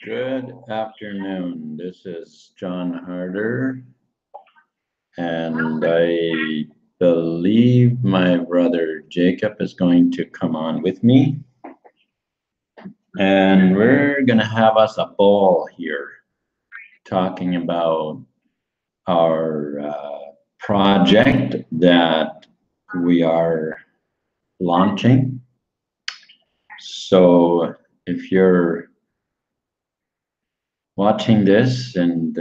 Good afternoon. This is John Harder, and I believe my brother Jacob is going to come on with me, and we're gonna have us a ball here talking about our project that we are launching. So if you're watching this and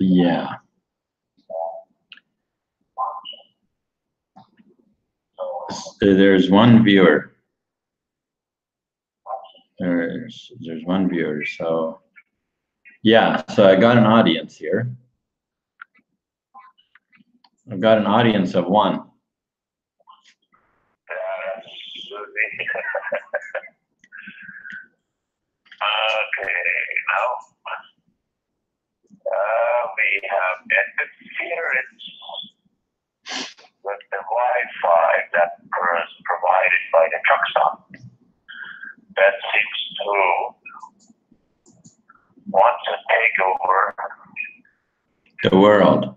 yeah, there's one viewer. There's one viewer. So yeah, so I got an audience here. I've got an audience of one. Okay, now we have interference with the Wi-Fi that was provided by the truck stop. That seems to want to take over the world.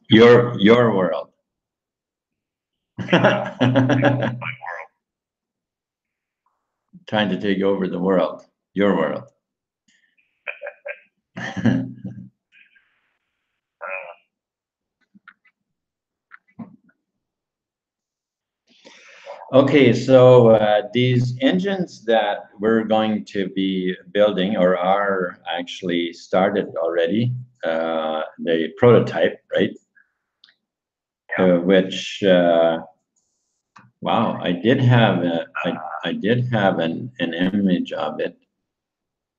Yeah. Your world. My world. Trying to take over the world. Your world. Okay, so these engines that we're going to be building or are actually started already, the prototype, right? Which wow, I did have I did have an image of it.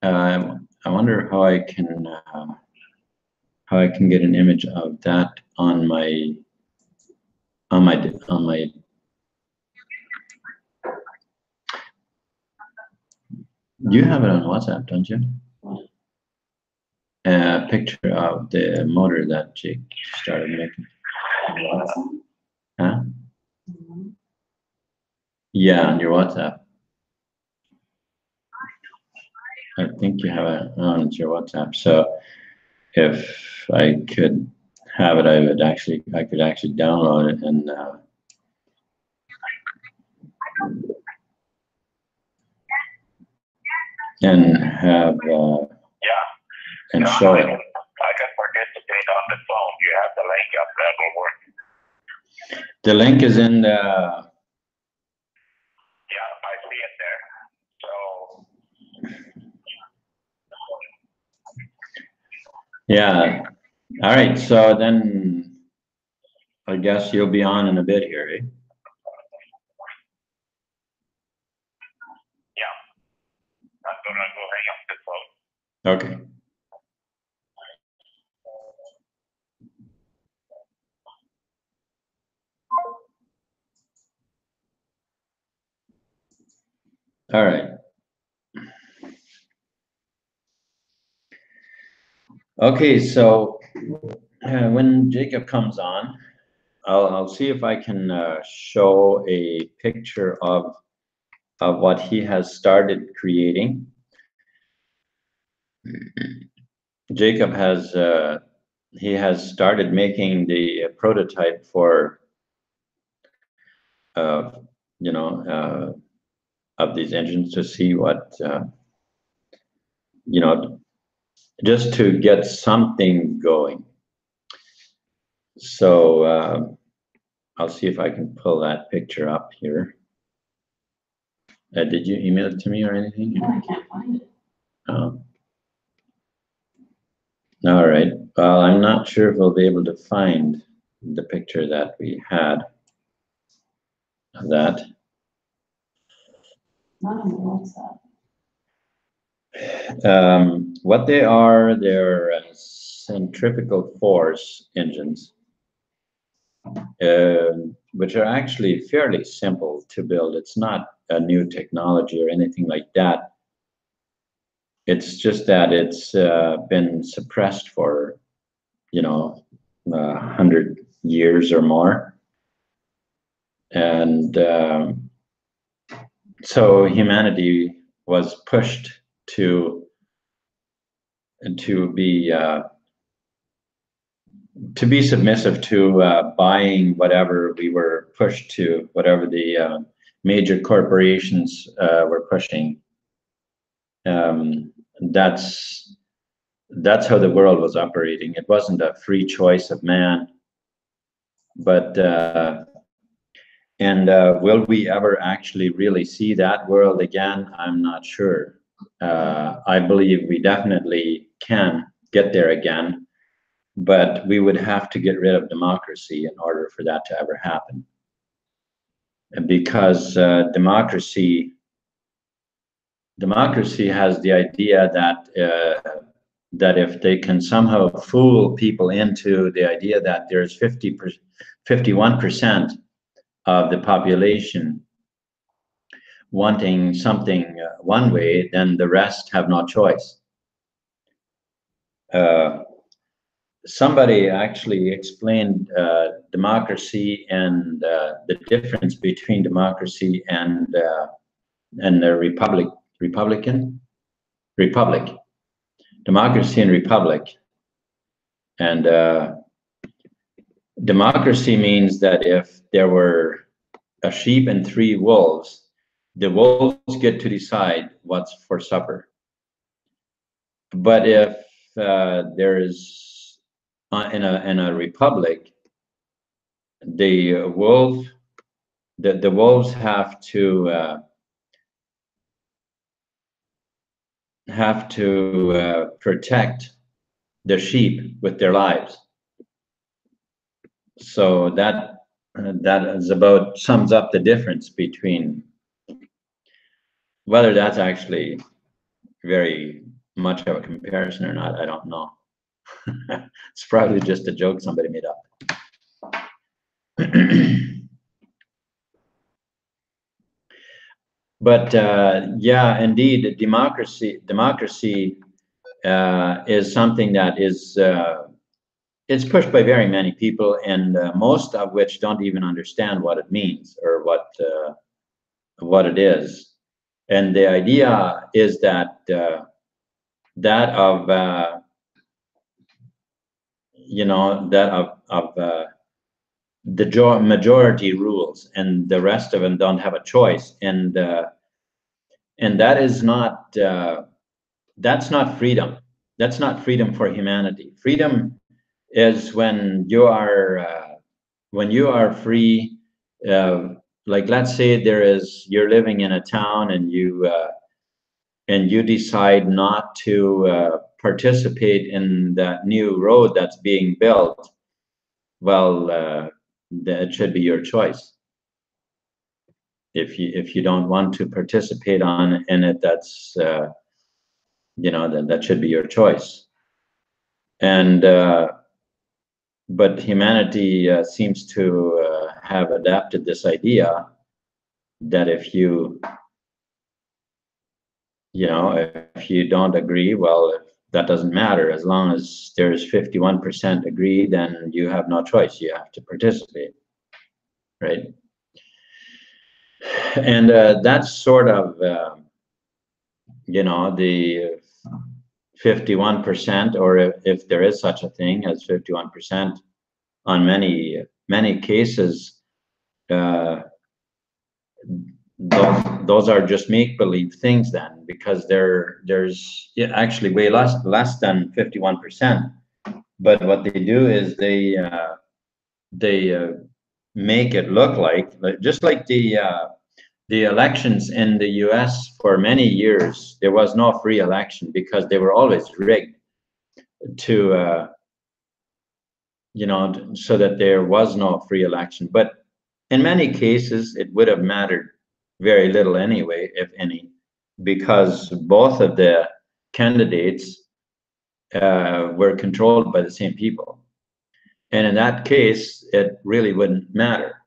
I wonder how I can get an image of that on my You have it on WhatsApp, don't you? A picture of the motor that Jake started making. Huh? Yeah, on your WhatsApp. I think you have it on your WhatsApp. So if I could have it, I could actually download it and have and show it. I can participate on the phone. You have the link up, that will work. The link is in the. Yeah, I see it there. So. Yeah. All right. So then, I guess you'll be on in a bit here, eh? Yeah. I'm gonna go hang up the phone. Okay. All right. Okay, so when Jacob comes on, I'll see if I can show a picture of what he has started creating. Jacob has he has started making the prototype for you know of these engines to see what you know, just to get something going. So I'll see if I can pull that picture up here. Did you email it to me or anything? No, I can't find it. Oh. All right. Well, I'm not sure if we'll be able to find the picture that we had of that. Not on the WhatsApp. What they are, they're centrifugal force engines, which are actually fairly simple to build. It's not a new technology or anything like that. It's just that it's been suppressed for, 100 years or more. And so humanity was pushed to be submissive to buying whatever we were pushed to, whatever the major corporations were pushing. That's how the world was operating. It wasn't a free choice of man. But will we ever actually really see that world again? I'm not sure. I believe we definitely can get there again, but we would have to get rid of democracy in order for that to ever happen. Because democracy has the idea that that if they can somehow fool people into the idea that there's 51% of the population wanting something one way, then the rest have no choice. Somebody actually explained democracy and the difference between democracy and the republic. Democracy and republic. And democracy means that if there were a sheep and 3 wolves, the wolves get to decide what's for supper. But if there is in a republic, the wolves have to protect the sheep with their lives. So that is about sums up the difference between, whether that's actually very much of a comparison or not, I don't know. It's probably just a joke somebody made up. But yeah, indeed, democracy is something that is it's pushed by very many people, and most of which don't even understand what it means or what it is. And the idea is that that of the majority rules, and the rest of them don't have a choice, and that is not that's not freedom. That's not freedom for humanity. Freedom is when you are free. Like, let's say you're living in a town, and you decide not to participate in that new road that's being built. Well, that should be your choice. If you don't want to participate in it, that's then that should be your choice. And but humanity seems to have adapted this idea that if you don't agree, well, that doesn't matter. As long as there's 51% agree, then you have no choice. You have to participate, right? And that's sort of the 51%, or if there is such a thing as 51%, on many cases, those are just make-believe things then, because there's actually way less than 51%. But what they do is they make it look like, just like the elections in the US. For many years, there was no free election because they were always rigged to so that there was no free election. But in many cases, it would have mattered very little anyway, if any, because both of the candidates were controlled by the same people. And in that case, it really wouldn't matter.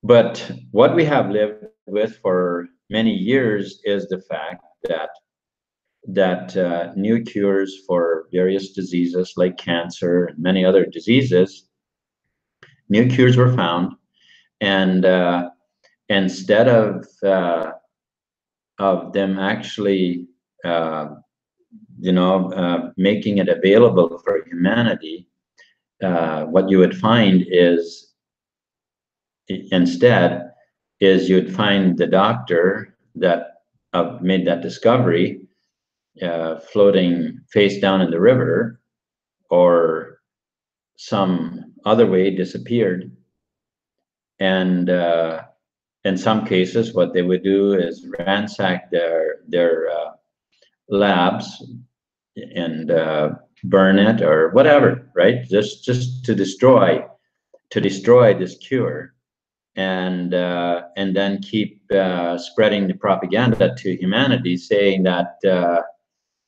But what we have lived with for many years is the fact that new cures for various diseases like cancer and many other diseases New cures were found, and instead of them actually, making it available for humanity, what you would find is instead is you'd find the doctor that made that discovery floating face down in the river, or some other way disappeared. And in some cases, what they would do is ransack their labs and burn it or whatever, right? Just to destroy this cure, and then keep spreading the propaganda to humanity, saying that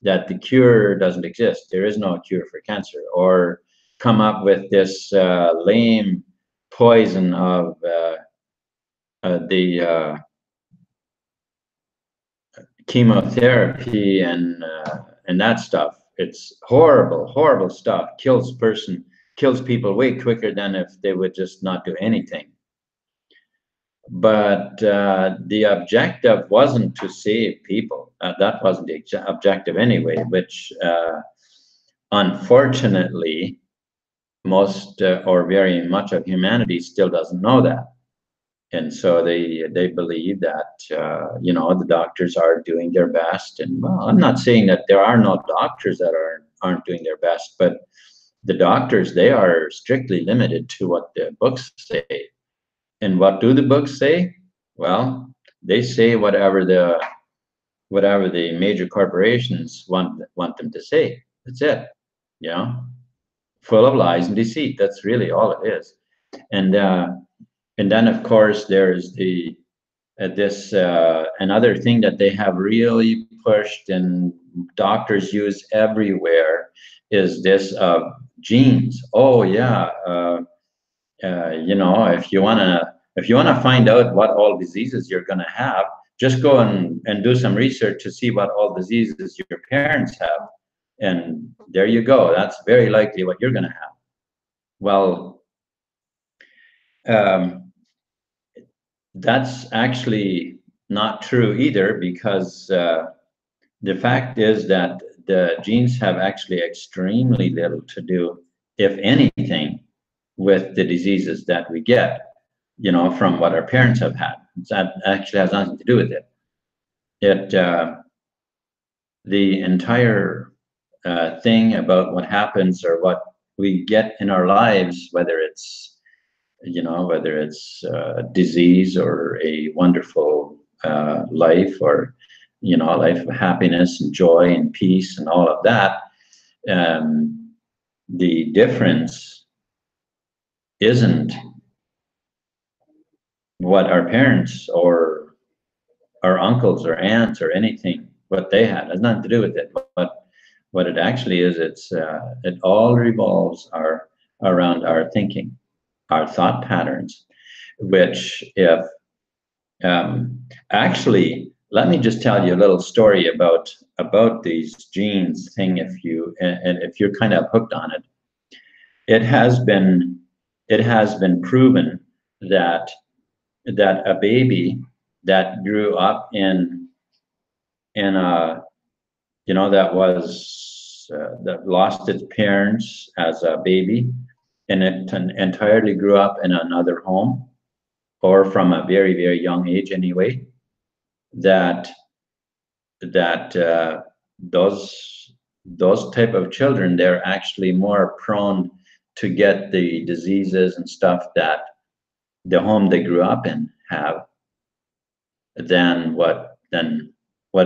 that the cure doesn't exist. There is no cure for cancer, or come up with this lame poison of the chemotherapy and that stuff. It's horrible stuff. Kills people way quicker than if they would just not do anything. But the objective wasn't to save people. That wasn't the objective anyway, which unfortunately most or very much of humanity still doesn't know that. And so they believe that the doctors are doing their best. And well, I'm not saying that there are no doctors that aren't doing their best, but the doctors, they are strictly limited to what the books say. And what do the books say? Well, they say whatever the major corporations want them to say. That's it. Full of lies and deceit. That's really all it is. And then of course there's another thing that they have really pushed and doctors use everywhere is this genes. Oh yeah, if you wanna find out what all diseases you're gonna have, just go and do some research to see what all diseases your parents have, and there you go. That's very likely what you're gonna have. Well, that's actually not true either, because the fact is that the genes have actually extremely little to do, if anything, with the diseases that we get, from what our parents have had. That actually has nothing to do with it. The entire thing about what happens or what we get in our lives, whether it's disease or a wonderful life, or a life of happiness and joy and peace and all of that, the difference isn't what our parents or our uncles or aunts or anything, what they had. It has nothing to do with it. But what it actually is, it all revolves around our thinking, our thought patterns, which if actually, let me just tell you a little story about these genes thing. If you're kind of hooked on it, it has been proven that a baby that grew up in a that lost its parents as a baby, and it entirely grew up in another home, or from a very, very young age anyway, that those type of children, they're actually more prone to get the diseases and stuff that the home they grew up in have, than what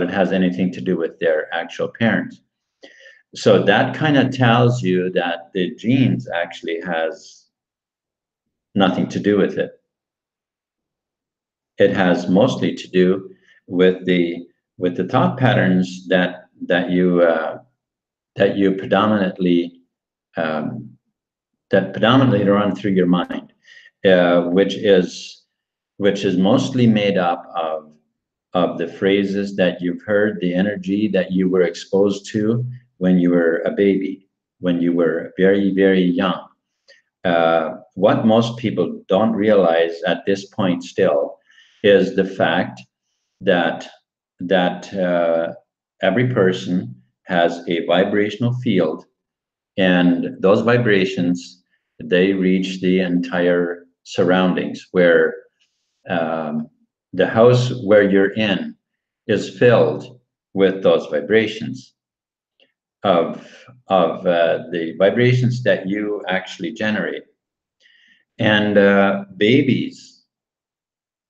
it has anything to do with their actual parents. So that kind of tells you that the genes actually has nothing to do with it. It has mostly to do with the thought patterns that you predominantly run through your mind, which is mostly made up of the phrases that you've heard, the energy that you were exposed to when you were a baby, when you were very, very young. what most people don't realize at this point still is the fact that every person has a vibrational field, and those vibrations, they reach the entire surroundings, where the house where you're in is filled with those vibrations of the vibrations that you actually generate. And babies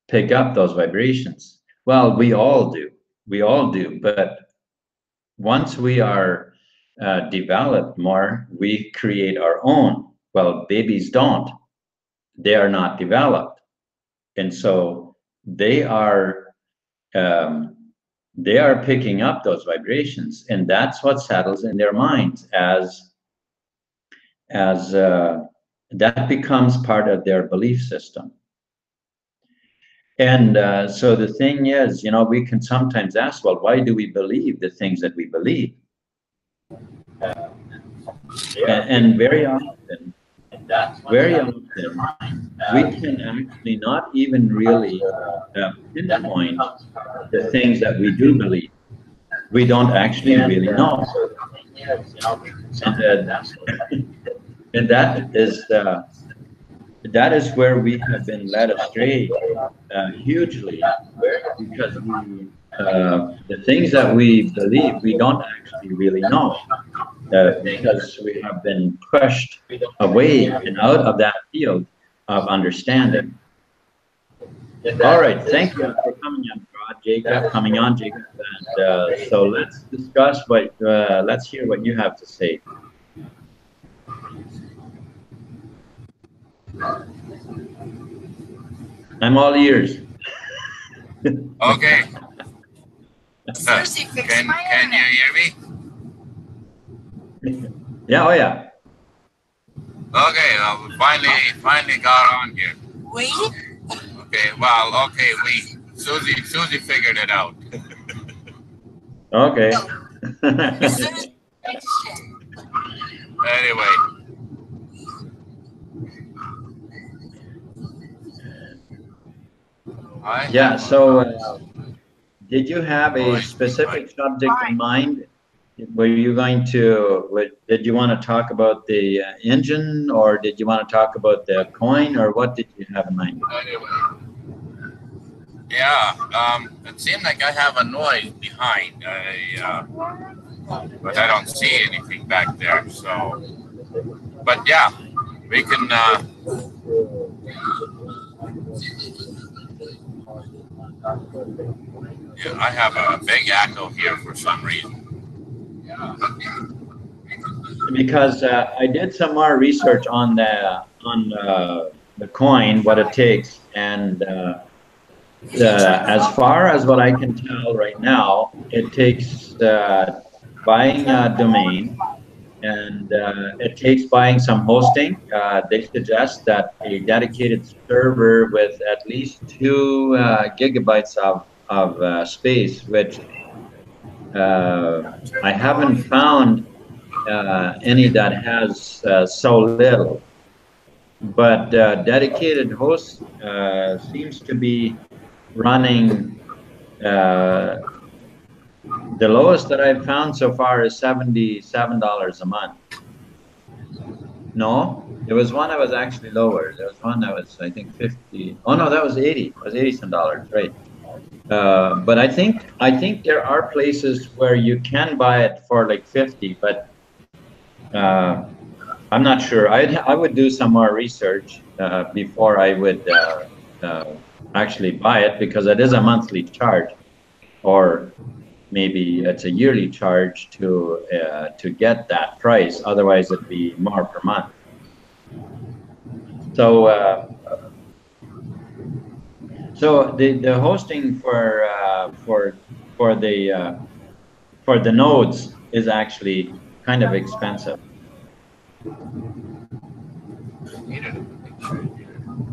pick up those vibrations. Well, we all do. But once we are developed more, we create our own. Well, babies don't. They are not developed, and so they are picking up those vibrations, and that's what settles in their minds as that becomes part of their belief system. And so the thing is, we can sometimes ask, well, why do we believe the things that we believe? And very often, we can actually not even really pinpoint the things that we do believe. We don't actually really know. And that is where we have been led astray hugely, because the things that we believe, we don't actually really know, because we have been pushed away and out of that field of understanding. All right, thank you for coming on, Jacob. And so let's discuss let's hear what you have to say. I'm all ears. Okay. Can you hear me? Yeah, oh yeah. Okay, we finally got on here. Wait. Okay, well, okay, Susie figured it out. Okay. Anyway. Yeah, so did you have a specific subject in mind? Were you going to, did you want to talk about the engine, or did you want to talk about the coin, or what did you have in mind? Anyway. Yeah, it seemed like I have a noise behind, but I don't see anything back there, so, but yeah, we can, yeah, I have a big echo here for some reason. Because I did some more research on the coin, what it takes, and as far as what I can tell right now, it takes buying a domain, and it takes buying some hosting. They suggest that a dedicated server with at least 2 gigabytes of space, which I haven't found any that has so little. But dedicated host seems to be running, the lowest that I've found so far is $77 a month. No, there was one that was actually lower. There was one that was, I think, 50. Oh no, that was 80. It was 80 some dollars, right? But I think there are places where you can buy it for like 50, but I'm not sure. I would do some more research before I would actually buy it, because it is a monthly charge, or maybe it's a yearly charge to get that price. Otherwise, it'd be more per month. So so the hosting for the nodes is actually kind of expensive.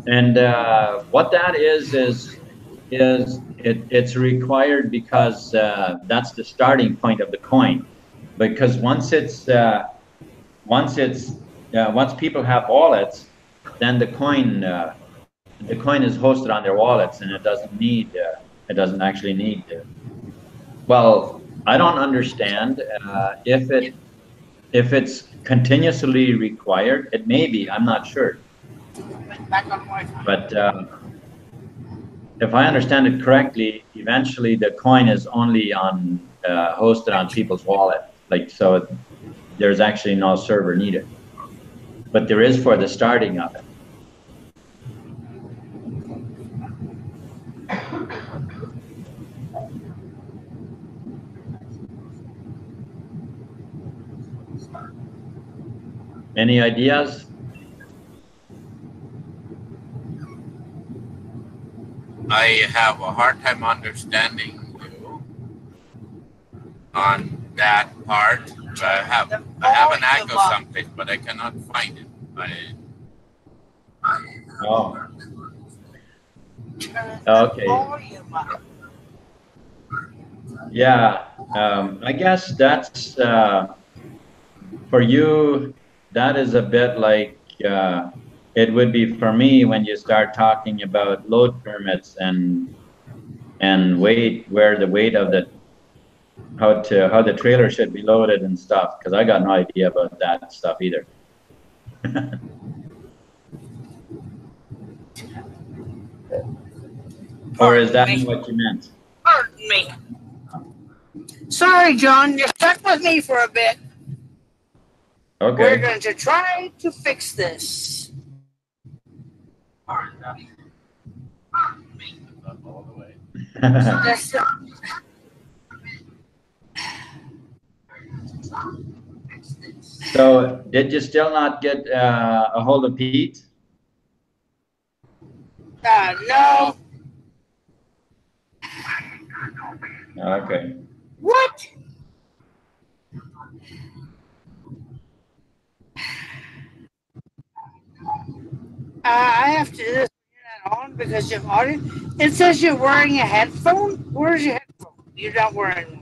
And what that is it's required because that's the starting point of the coin. Because once people have wallets, then the coin is hosted on their wallets, and it doesn't actually need. Well, I don't understand if it's continuously required. It may be. I'm not sure. But if I understand it correctly, eventually the coin is only on hosted on people's wallet. Like, so there's actually no server needed. But there is for the starting of it. Any ideas? I have a hard time understanding you on that part. I have an echo something, but I cannot find it. Oh. Okay. Yeah. I guess that's for you. That is a bit like it would be for me when you start talking about load permits and weight, where the weight of the how the trailer should be loaded and stuff, because I got no idea about that stuff either. Or is that what you meant? Pardon me. Sorry, John, you're stuck with me for a bit. Okay. We're going to try to fix this. So, did you still not get a hold of Pete? No. Okay. What? I have to do this on because you're audio. It says you're wearing a headphone. Where's your headphone? You're not wearing them.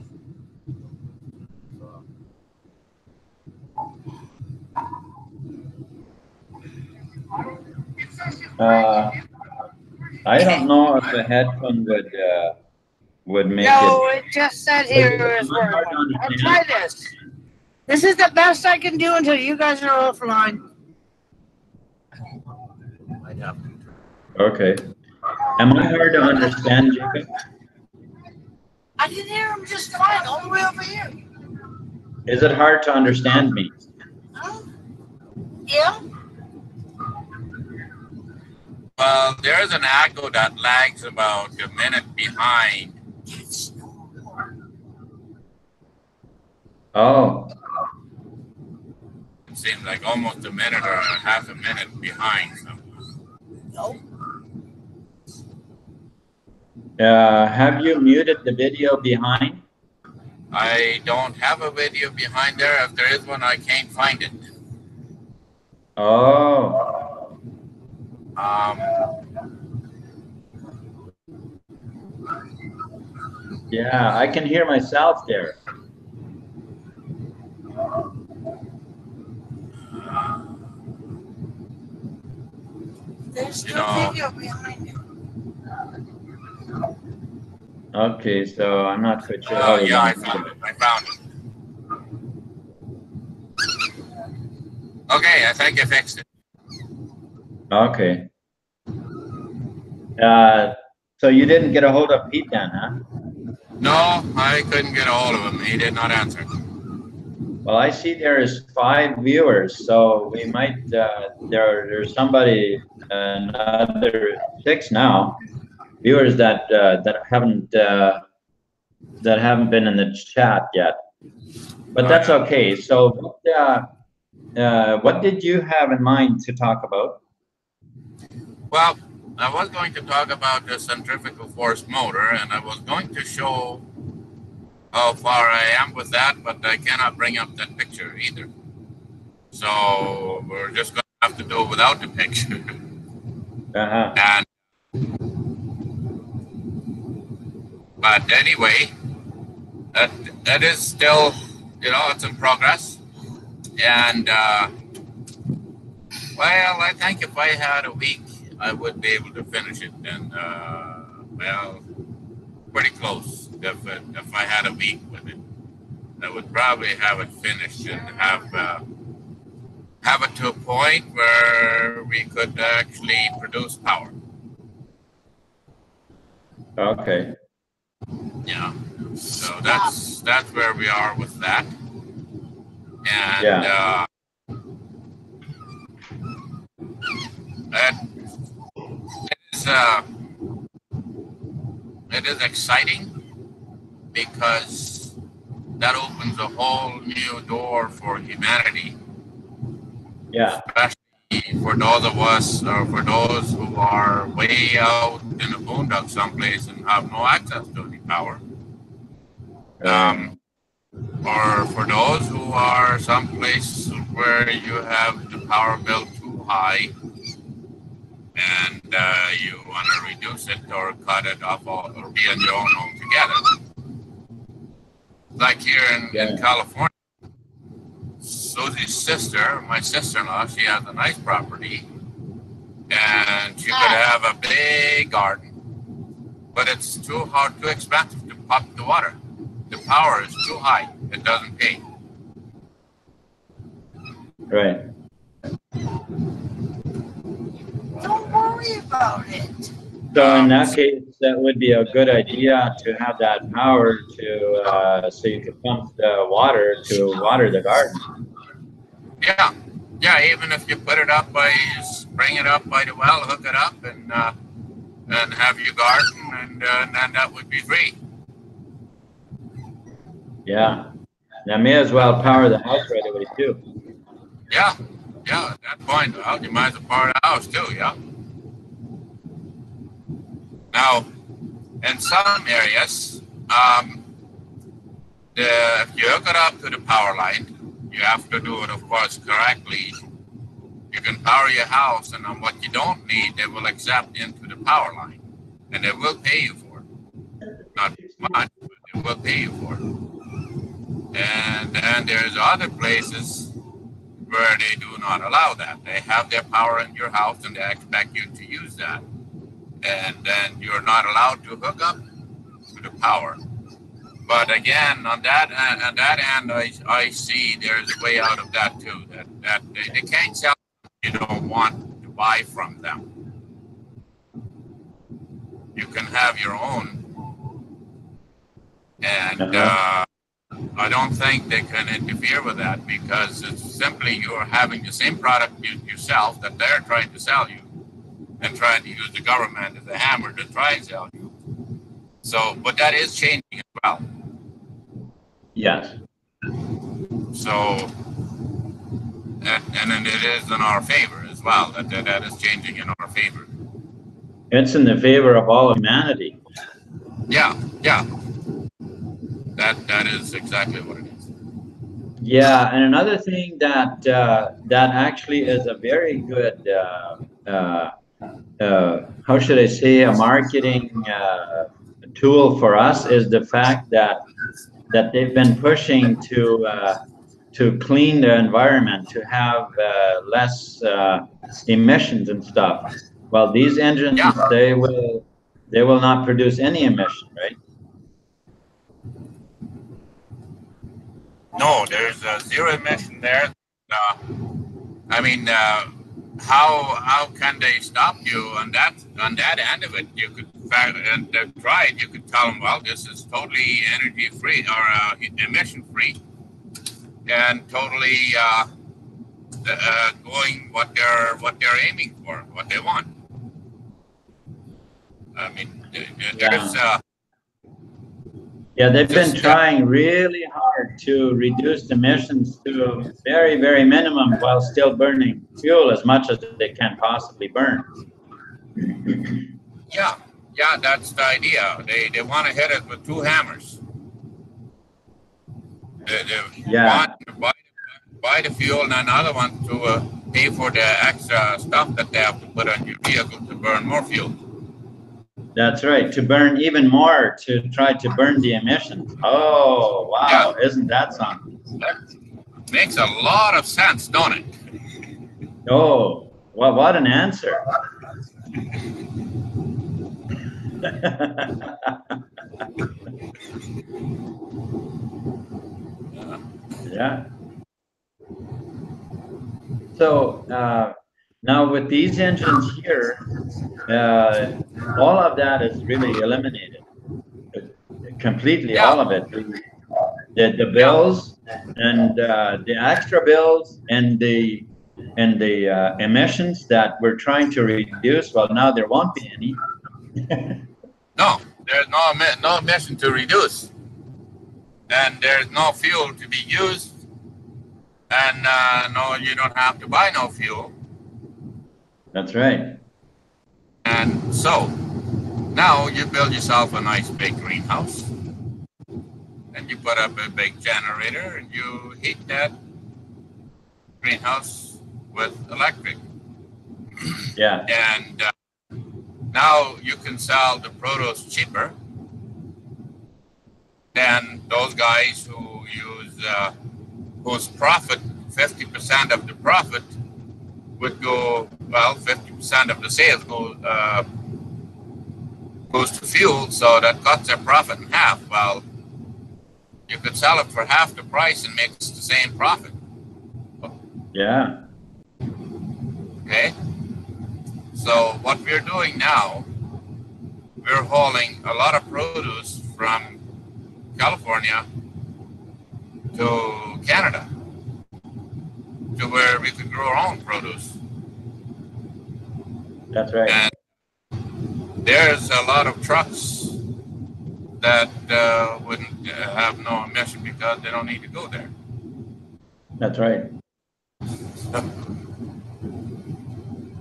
I don't know if a headphone would make No, it. it just said here is where I'll try this. This is the best I can do until you guys are offline. Okay. Am I hard to understand, Jacob? I can hear him just fine all the way over here. Is it hard to understand me? Yeah. Well, there is an echo that lags about a minute behind. Oh. It seems like almost a minute or half a minute behind. So. No. Have you muted the video behind? I don't have a video behind there. If there is one, I can't find it. Oh. Yeah, I can hear myself there. There's no video behind it. Okay, so I'm not quite sure. Oh, yeah, I found it. Okay, I think I fixed it. Okay. So you didn't get a hold of Pete then, huh? No, I couldn't get a hold of him. He did not answer. Well, I see there is 5 viewers, so we might, there's somebody, another 6 now, viewers that haven't been in the chat yet. But that's okay. So what did you have in mind to talk about? Well, I was going to talk about the centrifugal force motor, and I was going to show how far I am with that, but I cannot bring up that picture either. So we're just going to have to do it without the picture. And but anyway, that is still, it's in progress. And Well, I think if I had a week, I would be able to finish it. And well, pretty close. If I had a week with it, I would probably have it finished and have it to a point where we could actually produce power. Okay. Yeah. So that's where we are with that. And Yeah. It is exciting because that opens a whole new door for humanity. Yeah. Especially for those of us, or for those who are way out in the boondocks someplace and have no access to any power. Or for those who are someplace where you have the power bill too high and you want to reduce it or cut it off or be on your own altogether. Like here in California, Susie's sister, my sister-in-law, she has a nice property and she could have a big garden, but it's too expensive to pump the water. The power is too high. It doesn't pay. Right. Don't worry about it. So in that case, that would be a good idea to have that power to so you could pump the water to water the garden. Yeah, yeah. Even if you put it up bring it up by the well, hook it up, and have your garden, and that would be free. Yeah. Now may as well power the house right away too. Yeah, yeah. At that point, well, you might as well power the house too. Yeah. Now, in some areas, if you hook it up to the power line, you have to do it, of course, correctly. You can power your house, and on what you don't need, they will accept into the power line, and they will pay you for it. Not much, but they will pay you for it. And then there's other places where they do not allow that. They have their power in your house, and they expect you to use that. And then you're not allowed to hook up to the power. But again, on that end, I see there's a way out of that too. That they can't sell you don't want to buy from them. You can have your own, and I don't think they can interfere with that because it's simply you're having the same product yourself that they're trying to sell you, and trying to use the government as a hammer to try and sell you. So, but that is changing as well. Yes. So, and then it is in our favor as well. That is changing in our favor. It's in the favor of all humanity. Yeah, yeah. That is exactly what it is. Yeah, and another thing that that actually is a very good how should I say, a marketing tool for us is the fact that they've been pushing to clean the environment, to have less emissions and stuff. Well, these engines, they will not produce any emission, right? No, there's zero emission there. I mean, how can they stop you on that end of it? You could and try it. You could tell them, well, this is totally energy free or emission free, and totally going what they're aiming for, what they want. I mean, there's. Yeah, they've been trying really hard to reduce emissions to a very, very minimum while still burning fuel as much as they can possibly burn. Yeah, that's the idea. They want to hit it with two hammers. They want to buy the fuel, and another one to pay for the extra stuff that they have to put on your vehicle to burn more fuel. That's right, to burn even more, to try to burn the emissions. Oh, wow, yeah. Isn't that something? That makes a lot of sense, don't it? Oh, Well, what an answer. Yeah. So now with these engines here, all of that is really eliminated. Completely, Yeah. all of it. The bills and the extra bills and the emissions that we're trying to reduce. Well, now there won't be any. No, there's no emission to reduce, and there's no fuel to be used, and no, you don't have to buy no fuel. That's right. And so now you build yourself a nice big greenhouse, and you put up a big generator, and you heat that greenhouse with electric. Yeah. And now you can sell the produce cheaper than those guys who use whose profit, 50% of the profit would go, well, 50% of the sales goes to fuel, so that cuts their profit in half. Well, you could sell it for half the price and make the same profit. Yeah. Okay? So what we're doing now, we're hauling a lot of produce from California to Canada, to where we could grow our own produce. That's right. And there's a lot of trucks that wouldn't have no emission because they don't need to go there. That's right.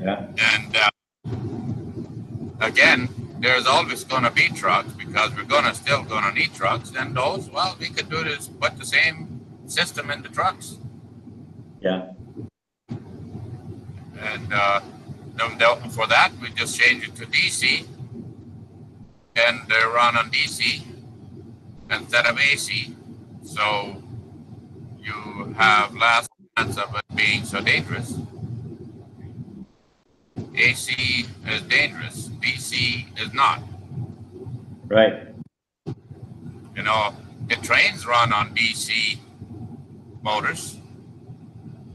Yeah. And again, there's always going to be trucks because we're still going to need trucks. And those, well, we could do this, put the same system in the trucks. Yeah. And for that, we just change it to DC, and they run on DC instead of AC. So you have less chance of it being so dangerous. AC is dangerous. DC is not. Right. You know, the trains run on DC motors.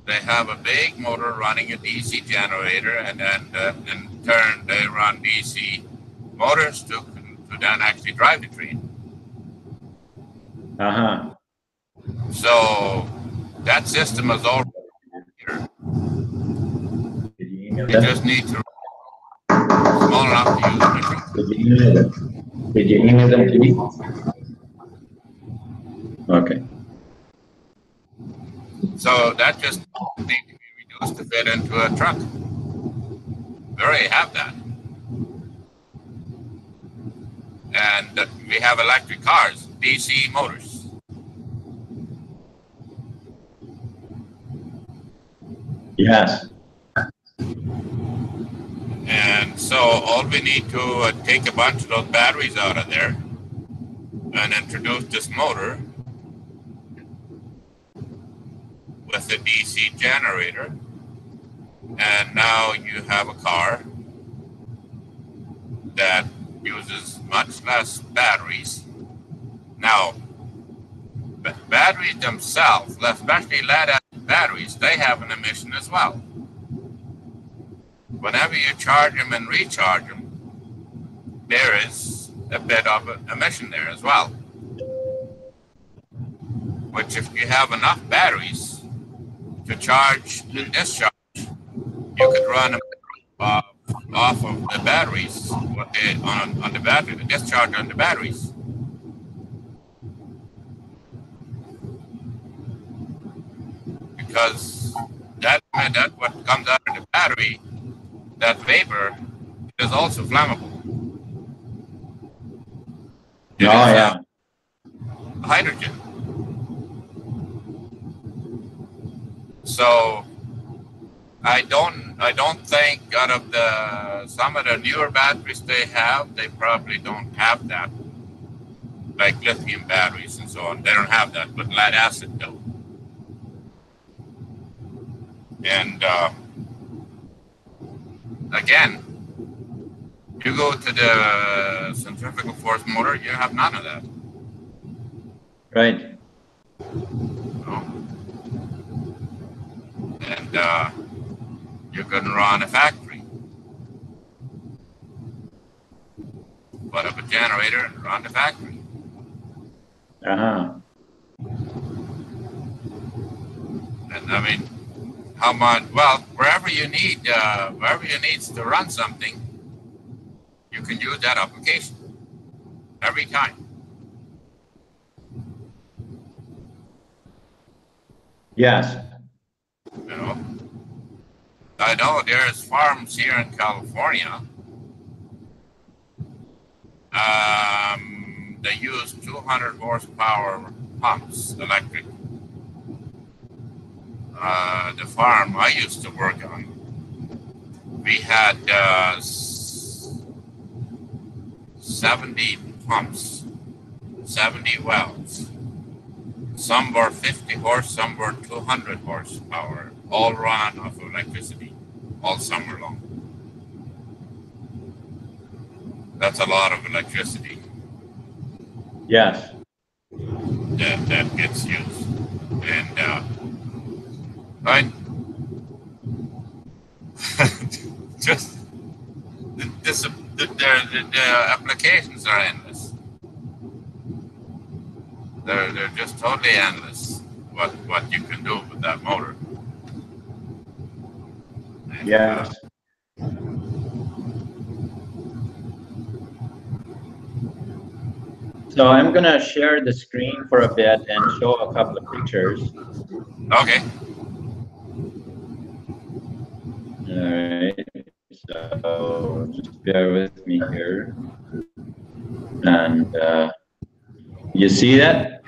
They have a big motor running a DC generator, and then in turn they run DC motors to then actually drive the train. Uh-huh. So that system is all here. Did you email You that? just need to small enough to use the truck. Did you email them? Did you email them to me? Okay. So that just needs to be reduced to fit into a truck. We already have that. And we have electric cars, DC motors. Yes. And so all we need to take a bunch of those batteries out of there and introduce this motor with a DC generator. And now you have a car that uses much less batteries. Now, batteries themselves, especially lead-acid batteries, they have an emission as well. Whenever you charge them and recharge them, there is a bit of an emission there as well. Which, if you have enough batteries to charge and discharge, you could run them off of the batteries, on the battery, the discharge on the batteries. Because that what comes out of the battery, that vapor, is also flammable. It is, hydrogen. So I don't think out of some of the newer batteries they probably don't have that, like lithium batteries and so on. They don't have that, but lead acid do. And again, you go to the centrifugal force motor, you have none of that. Right. And you can run a factory. Put up a generator and run the factory. Uh-huh. And I mean, how much? Well, wherever you need to run something, you can use that application every time. Yes. You know, I know there's farms here in California. They use 200 horsepower pumps, electric. The farm I used to work on, we had 70 pumps, 70 wells. Some were 50 horse, some were 200 horsepower, all run off of electricity all summer long. That's a lot of electricity. Yes. That gets used. And right, just the applications are endless. They're just totally endless. What you can do with that motor. And, Yes. So I'm going to share the screen for a bit and show a couple of pictures. Okay. All right. So just bear with me here. And you see that?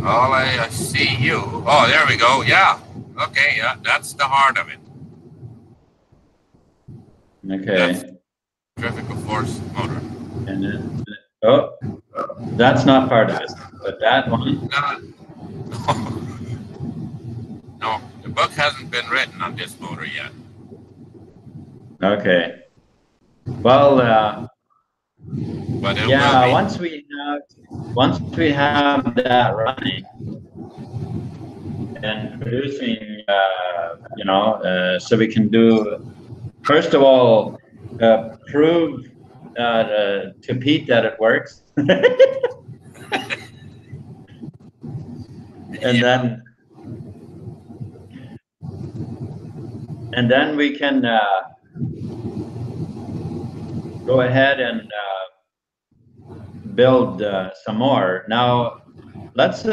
Oh, I see you. Oh, there we go. Yeah. Okay. Yeah, that's the heart of it. Okay. Centrifugal force motor. And then, oh, that's not part of it, but that one. No, the book hasn't been written on this motor yet. Okay. Well, But it yeah. will be. Once we have that running and producing, you know, so we can do. First of all, prove to Pete that it works, and then we can go ahead and build some more. Now, let's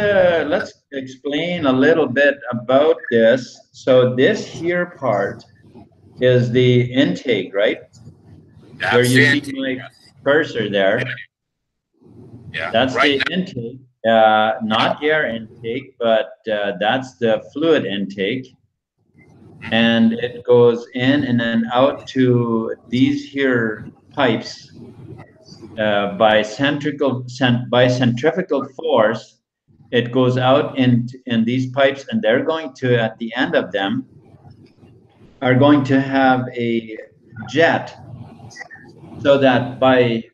explain a little bit about this. So this here part is the intake, right? That's Where you it. see my cursor there. Yeah. That's right the intake, not air intake, but that's the fluid intake. And it goes in and then out to these here pipes by centrifugal force. It goes out in these pipes, and they're going to, at the end of them, are going to have a jet, so that by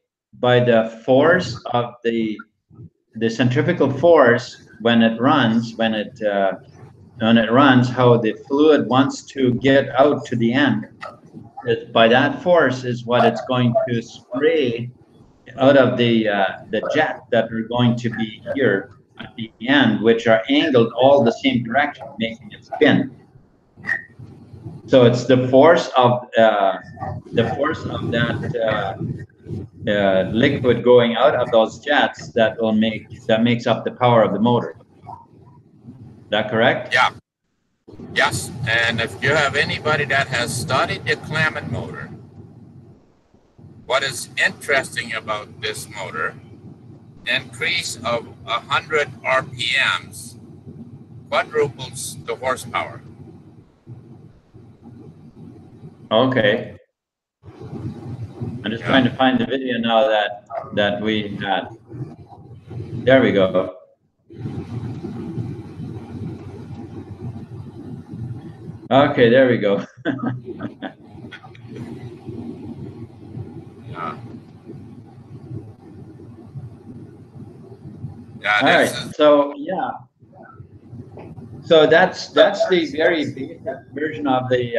the force of the centrifugal force, when it runs, how the fluid wants to get out to the end, by that force is what it's going to spray out of the jet that are going to be here at the end, which are angled all the same direction, making it spin. So it's the force of that liquid going out of those jets that makes up the power of the motor. Is that correct? Yeah. Yes. And if you have anybody that has studied the Clement motor, what is interesting about this motor, increase of 100 RPMs quadruples the horsepower. Okay. I'm just trying to find the video now that we had. There we go. Okay, there we go. Yeah. Yeah, All right. So yeah. So that's the very basic version of the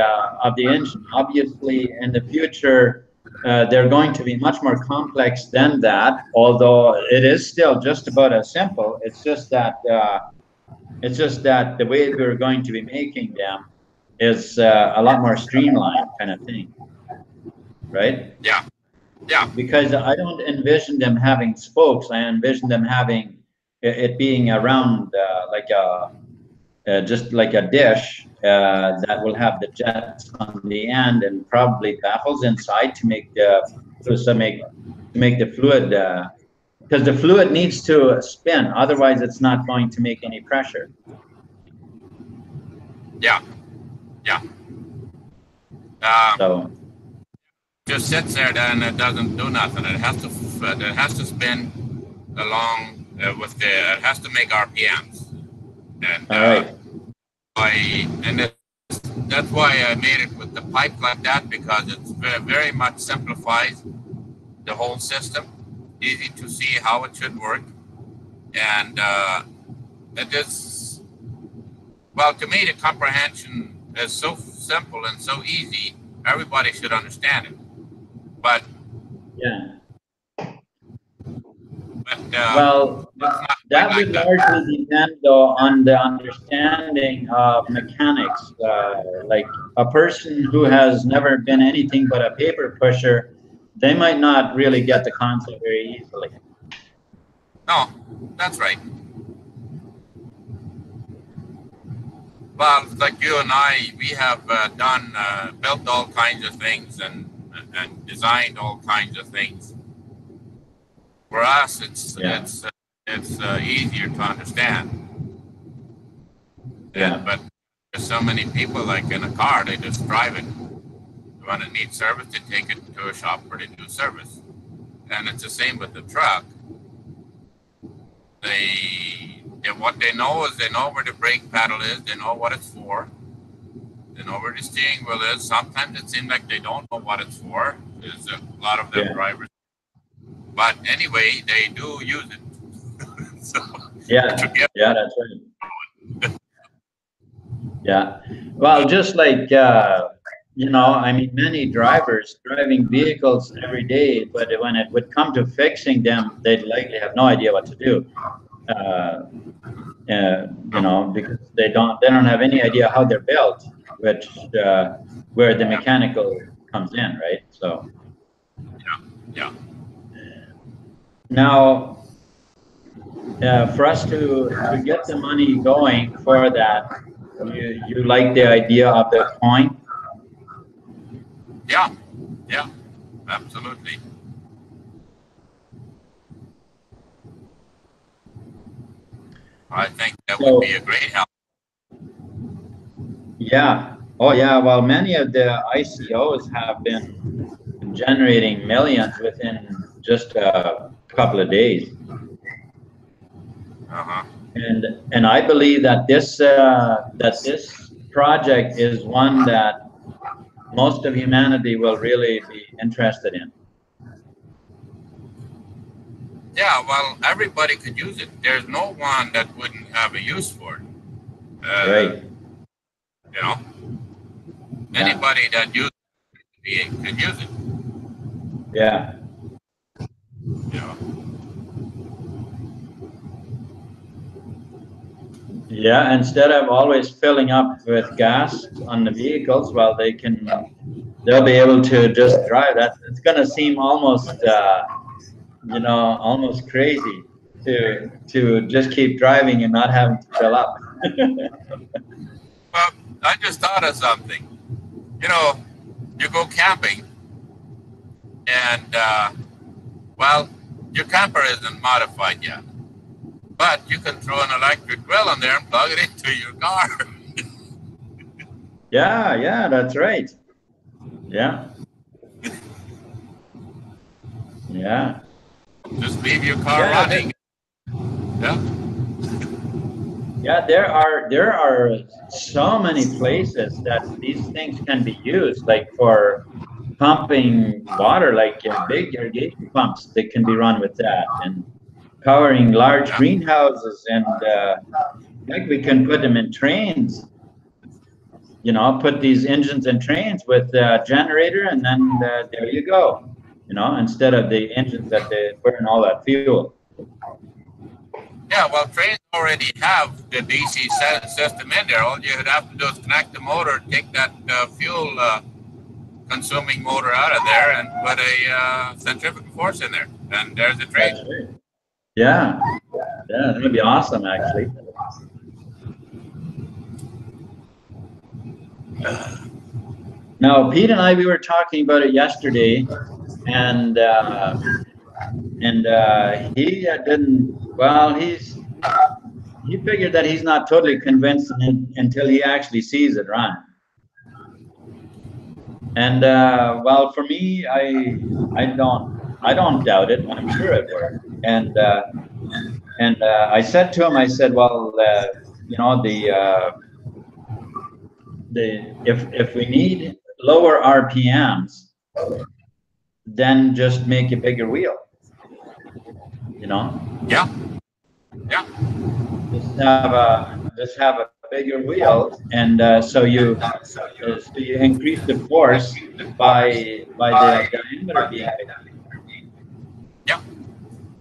engine. Obviously, in the future, they're going to be much more complex than that. Although it is still just about as simple. It's just that the way we're going to be making them is a lot more streamlined, kind of thing, right? Yeah. Yeah. Because I don't envision them having spokes. I envision them having it being around like a just like a dish that will have the jets on the end and probably baffles inside to make the fluid because the fluid needs to spin, otherwise it's not going to make any pressure. Yeah. Yeah. So just sits there and it doesn't do nothing. It has to spin along with it has to make RPMs. And all right. That's why I made it with the pipe like that, because it's very much simplifies the whole system. Easy to see how it should work, and it is, well, to me the comprehension is so simple and so easy. Everybody should understand it. But Yeah. Well, that would largely depend, though, on the understanding of mechanics. Like a person who has never been anything but a paper pusher, they might not really get the concept very easily. No, that's right. Well, like you and I, we have built all kinds of things and designed all kinds of things. For us, it's easier to understand. Yeah. But there's so many people, like in a car, they just drive it. When it needs service, they take it to a shop where they do service. And it's the same with the truck. What they know is they know where the brake pedal is, they know what it's for, they know where the steering wheel is. Sometimes it seems like they don't know what it's for. There's a lot of them drivers. But anyway, they do use it. So, yeah, that's right. Yeah. Well, just like, I mean, many drivers driving vehicles every day, but when it would come to fixing them, they'd likely have no idea what to do. Because they don't have any idea how they're built, which where the mechanical comes in, right? So. Yeah. Now, for us to get the money going for that, you like the idea of the coin? Yeah, absolutely. I think that would be a great help. Yeah. Oh, yeah. Well, many of the ICOs have been generating millions within just a couple of days. And I believe that this project is one that most of humanity will really be interested in. Yeah, well, everybody could use it. There's no one that wouldn't have a use for it. Right. Anybody that uses it can use it. Yeah. Yeah, instead of always filling up with gas on the vehicles, well, they'll be able to just drive. It's going to seem almost, almost crazy to just keep driving and not having to fill up. Well, I just thought of something. You go camping, and your camper isn't modified yet. But you can throw an electric grill in there and plug it into your car. Yeah, that's right. Yeah. Just leave your car running. Yeah. Yeah, there are so many places that these things can be used, like for pumping water, like big irrigation pumps. They can be run with that, and powering large Yeah. greenhouses, and like we can put them in trains. You know, put these engines in trains with a generator, and then there you go. You know, instead of the engines that they burn all that fuel. Yeah, well, trains already have the DC system in there. All you would have to do is connect the motor, take that fuel consuming motor out of there, and put a centrifugal force in there. And there's the train. That's right. Yeah, yeah, that would be awesome, actually. Now, Pete and I, we were talking about it yesterday, and he didn't. Well, he figured that he's not totally convinced until he actually sees it run. And well, for me, I don't doubt it. I'm sure it worked. And I said to him, I said, well, you know, if we need lower RPMs, then just make a bigger wheel. You know. Yeah. Yeah. Just have a bigger wheel, and so you increase the force by the diameter being bigger. Yeah.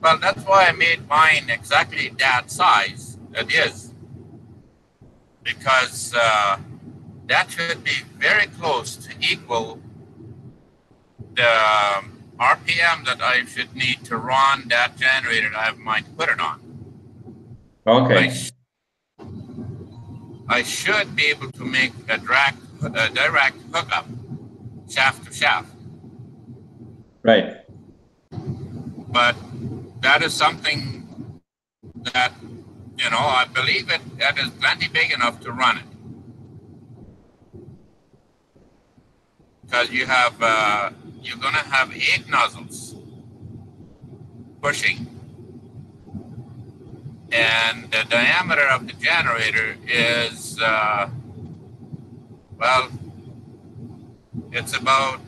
Well, that's why I made mine exactly that size. It is because that should be very close to equal the RPM that I should need to run that generator that I have mine to put it on. Okay. I should be able to make a direct hookup, shaft to shaft. Right. But that is something that, you know, I believe that is plenty big enough to run it. Because you have, you're going to have 8 nozzles pushing. And the diameter of the generator is, well, it's about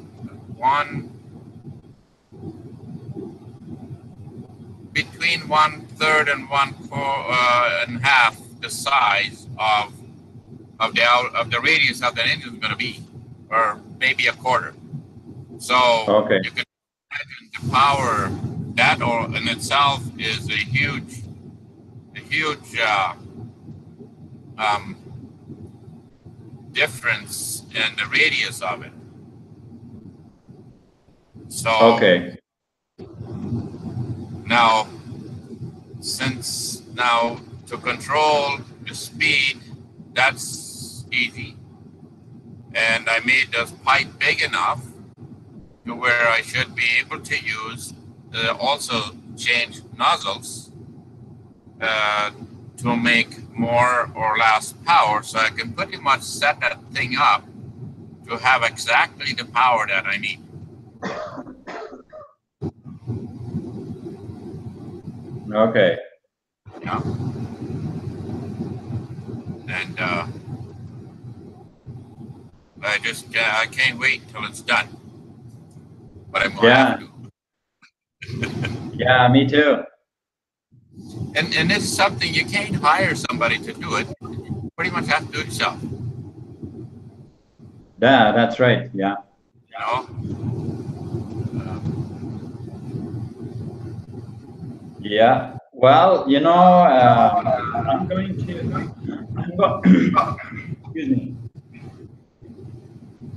between 1/3 and 1/4 the size of the radius of the engine is going to be, or maybe 1/4. So okay. you can imagine the power that in itself is a huge difference in the radius of it. So Okay. now, since now to control the speed, that's easy. And I made this pipe big enough to where I should be able to use also change nozzles to make more or less power, so I can pretty much set that thing up to have exactly the power that I need. Okay. Yeah. And I can't wait till it's done. But I'm going to have to. Yeah, me too. And this is something you can't hire somebody to do it. You pretty much have to do it yourself. Yeah, that's right. Yeah. You know? Yeah. Well, you know, excuse me.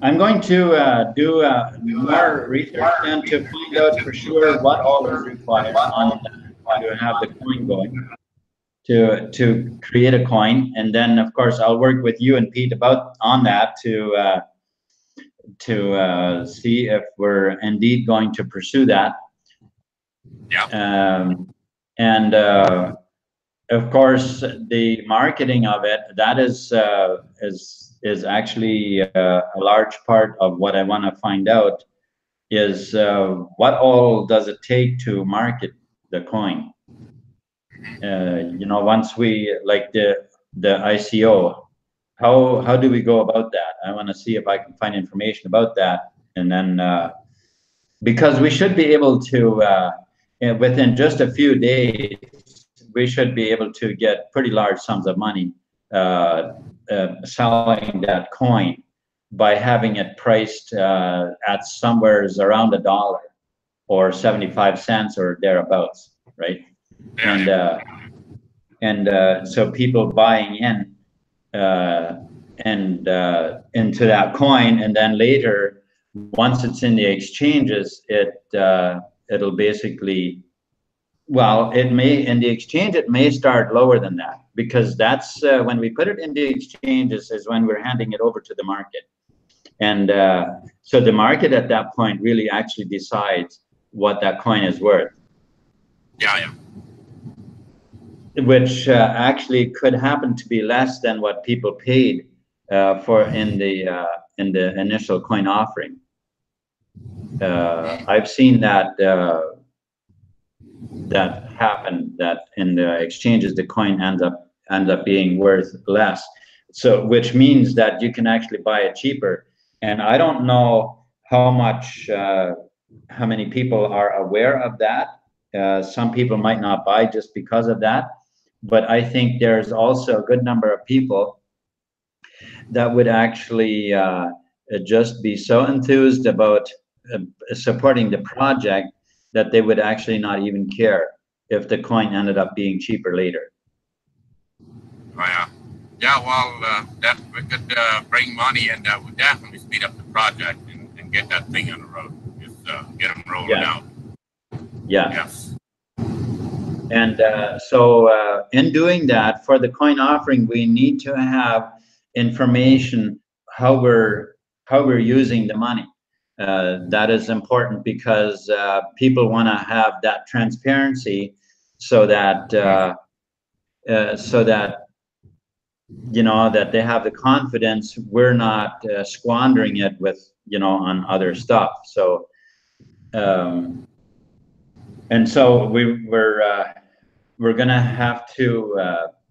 I'm going to do more research and to find out for sure what all is required to have the coin going, to create a coin, and then of course I'll work with you and Pete on that to see if we're indeed going to pursue that. Yeah. And of course the marketing of it, that is actually a large part of what I want to find out is what all does it take to market the coin. You know, once we, like, the ICO. How do we go about that? I want to see if I can find information about that, and then because we should be able to within just a few days, we should be able to get pretty large sums of money selling that coin by having it priced at somewhere around $1 or 75 cents or thereabouts, right? And so people buying in into that coin, and then later, once it's in the exchanges, it'll basically, well, it may, in the exchange, it may start lower than that, because that's when we put it in the exchanges is when we're handing it over to the market. And so the market at that point really actually decides what that coin is worth. Yeah. Which actually could happen to be less than what people paid for in the initial coin offering. I've seen that that happen, that in the exchanges the coin ends up being worth less. So which means that you can actually buy it cheaper. And I don't know how many people are aware of that. Some people might not buy just because of that. But I think there's also a good number of people that would actually just be so enthused about supporting the project that they would actually not even care if the coin ended up being cheaper later. Oh, yeah, well, that we could bring money, and that would definitely speed up the project and get that thing on the road. Just get them rolling out. Yeah. Yes. And so in doing that, for the coin offering, we need to have information how we're using the money. That is important because people want to have that transparency, so that that they have the confidence we're not squandering it with on other stuff. So and so we're gonna have to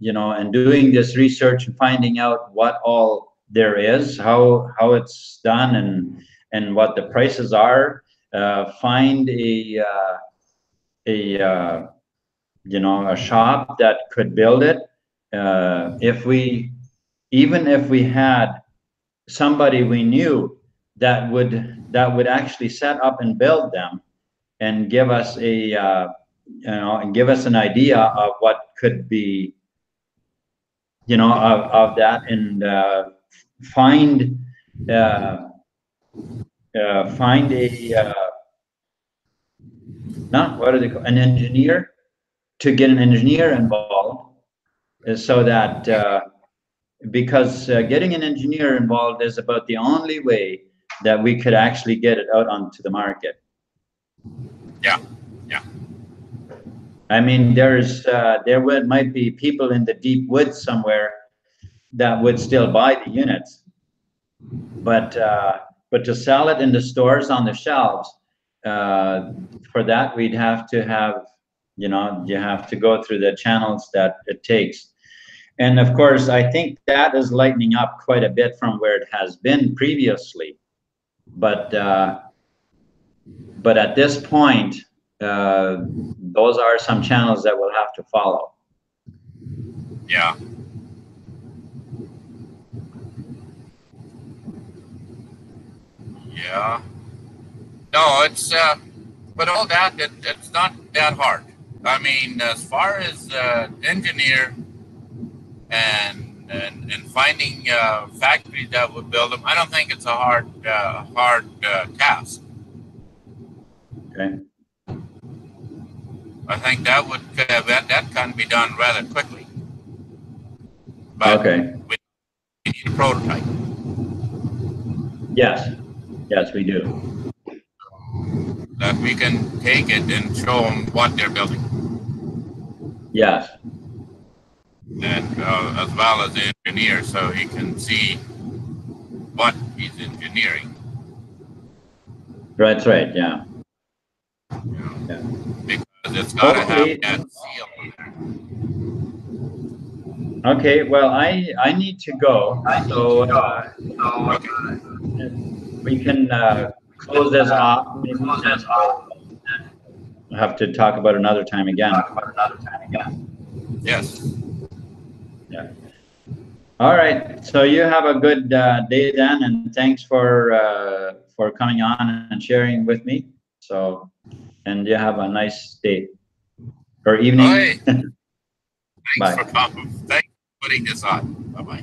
in doing this research and finding out what all there is, how it's done, and what the prices are, find a shop that could build it. Even if we had somebody we knew that would actually set up and build them and give us and give us an idea of what could be of that, and find a what are they called, an engineer, to get an engineer involved, so that because getting an engineer involved is about the only way that we could actually get it out onto the market. Yeah. I mean, might be people in the deep woods somewhere that would still buy the units, but to sell it in the stores on the shelves, for that we'd have to have, you have to go through the channels that it takes. And of course, I think that is lightening up quite a bit from where it has been previously. But at this point, those are some channels that we'll have to follow. Yeah. Yeah. No, it's but all that, it's not that hard. I mean, as far as engineer and finding factories that would build them, I don't think it's a hard task. Okay. I think that would that can be done rather quickly. But okay. We need a prototype. Yes, we do. That we can take it and show them what they're building. Yes. And as well as the engineer, so he can see what he's engineering. That's right. Yeah. Because it's got to have that seal on Okay, well, I need to go, so we can close this off. Maybe we'll have to talk about another time again. Yes. Yeah. All right. So you have a good day then, and thanks for coming on and sharing with me. So, and you have a nice day or evening. All right. Bye. Thanks for coming. Thanks for putting this on. Bye-bye.